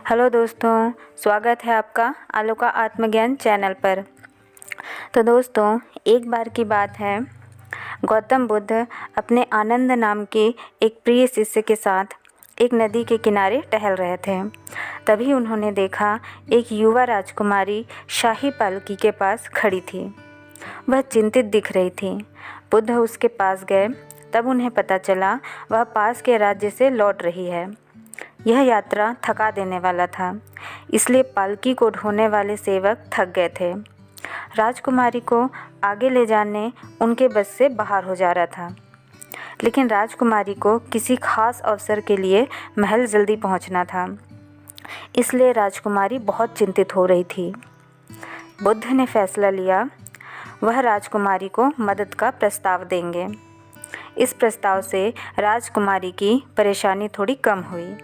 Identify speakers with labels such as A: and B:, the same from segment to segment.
A: Hello दोस्तों, स्वागत है आपका आलू का आत्मज्ञान चैनल पर। तो दोस्तों, एक बार की बात है, गौतम बुद्ध अपने आनंद नाम के एक प्रिय शिष्य के साथ एक नदी के किनारे टहल रहे थे। तभी उन्होंने देखा एक युवा राजकुमारी शाही पालकी के पास खड़ी थी। वह चिंतित दिख रही थी। बुद्ध उसके पास गए, तब उन्हें पता चला वह पास के राज्य से लौट रही है। यह यात्रा थका देने वाला था, इसलिए पालकी को ढोने वाले सेवक थक गए थे। राजकुमारी को आगे ले जाने उनके बस से बाहर हो जा रहा था, लेकिन राजकुमारी को किसी खास अवसर के लिए महल जल्दी पहुंचना था, इसलिए राजकुमारी बहुत चिंतित हो रही थी। बुद्ध ने फैसला लिया, वह राजकुमारी को मदद का प्रस्ताव देंगे। इस प्रस्ताव से राजकुमारी की परेशानी थोड़ी कम हुई।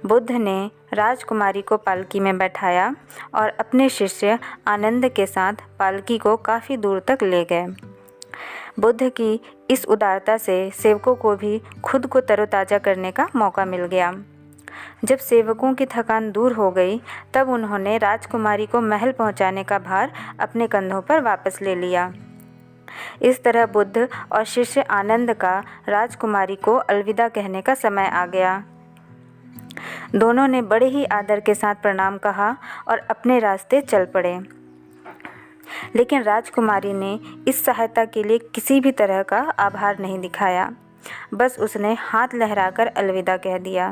A: बुद्ध ने राजकुमारी को पालकी में बैठाया और अपने शिष्य आनंद के साथ पालकी को काफ़ी दूर तक ले गए। बुद्ध की इस उदारता से सेवकों को भी खुद को तरोताज़ा करने का मौका मिल गया। जब सेवकों की थकान दूर हो गई, तब उन्होंने राजकुमारी को महल पहुंचाने का भार अपने कंधों पर वापस ले लिया। इस तरह बुद्ध और शिष्य आनंद का राजकुमारी को अलविदा कहने का समय आ गया। दोनों ने बड़े ही आदर के साथ प्रणाम कहा और अपने रास्ते चल पड़े। लेकिन राजकुमारी ने इस सहायता के लिए किसी भी तरह का आभार नहीं दिखाया, बस उसने हाथ लहराकर अलविदा कह दिया।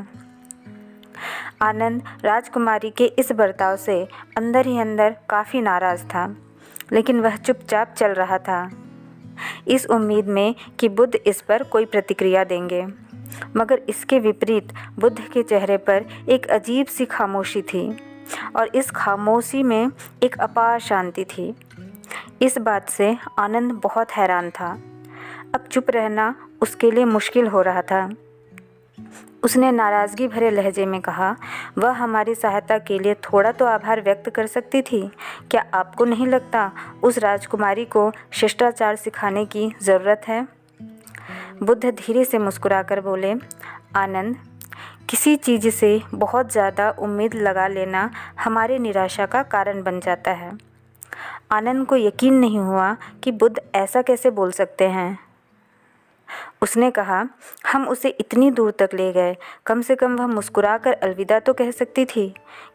A: आनंद राजकुमारी के इस बर्ताव से अंदर ही अंदर काफ़ी नाराज़ था, लेकिन वह चुपचाप चल रहा था, इस उम्मीद में कि बुद्ध इस पर कोई प्रतिक्रिया देंगे। मगर इसके विपरीत बुद्ध के चेहरे पर एक अजीब सी खामोशी थी और इस खामोशी में एक अपार शांति थी। इस बात से आनंद बहुत हैरान था। अब चुप रहना उसके लिए मुश्किल हो रहा था। उसने नाराज़गी भरे लहजे में कहा, वह हमारी सहायता के लिए थोड़ा तो आभार व्यक्त कर सकती थी। क्या आपको नहीं लगता उस राजकुमारी को शिष्टाचार सिखाने की ज़रूरत है? बुद्ध धीरे से मुस्कुराकर बोले, आनंद, किसी चीज़ से बहुत ज़्यादा उम्मीद लगा लेना हमारी निराशा का कारण बन जाता है। आनंद को यकीन नहीं हुआ कि बुद्ध ऐसा कैसे बोल सकते हैं। उसने कहा, हम उसे इतनी दूर तक ले गए, कम से कम वह मुस्कुराकर अलविदा तो कह सकती थी।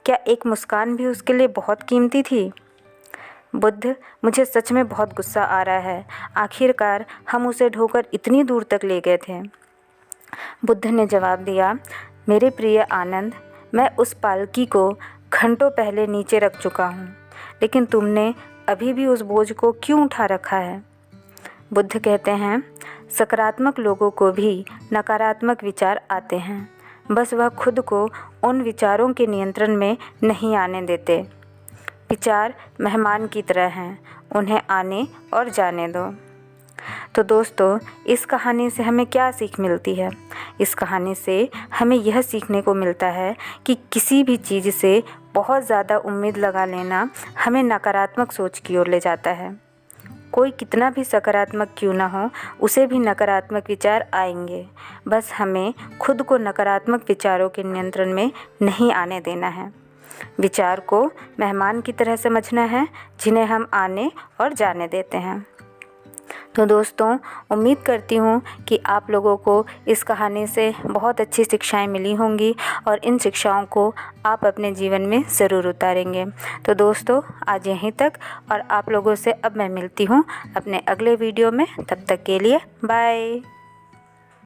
A: क्या एक मुस्कान भी उसके लिए बहुत कीमती थी? बुद्ध, मुझे सच में बहुत गुस्सा आ रहा है। आखिरकार हम उसे ढोकर इतनी दूर तक ले गए थे। बुद्ध ने जवाब दिया, मेरे प्रिय आनंद, मैं उस पालकी को घंटों पहले नीचे रख चुका हूँ, लेकिन तुमने अभी भी उस बोझ को क्यों उठा रखा है? बुद्ध कहते हैं, सकारात्मक लोगों को भी नकारात्मक विचार आते हैं, बस वह खुद को उन विचारों के नियंत्रण में नहीं आने देते। विचार मेहमान की तरह हैं, उन्हें आने और जाने दो। तो दोस्तों, इस कहानी से हमें क्या सीख मिलती है? इस कहानी से हमें यह सीखने को मिलता है कि किसी भी चीज़ से बहुत ज़्यादा उम्मीद लगा लेना हमें नकारात्मक सोच की ओर ले जाता है। कोई कितना भी सकारात्मक क्यों ना हो, उसे भी नकारात्मक विचार आएंगे। बस हमें खुद को नकारात्मक विचारों के नियंत्रण में नहीं आने देना है। विचार को मेहमान की तरह समझना है, जिन्हें हम आने और जाने देते हैं। तो दोस्तों, उम्मीद करती हूँ कि आप लोगों को इस कहानी से बहुत अच्छी शिक्षाएं मिली होंगी और इन शिक्षाओं को आप अपने जीवन में ज़रूर उतारेंगे। तो दोस्तों, आज यहीं तक, और आप लोगों से अब मैं मिलती हूँ अपने अगले वीडियो में। तब तक के लिए बाय।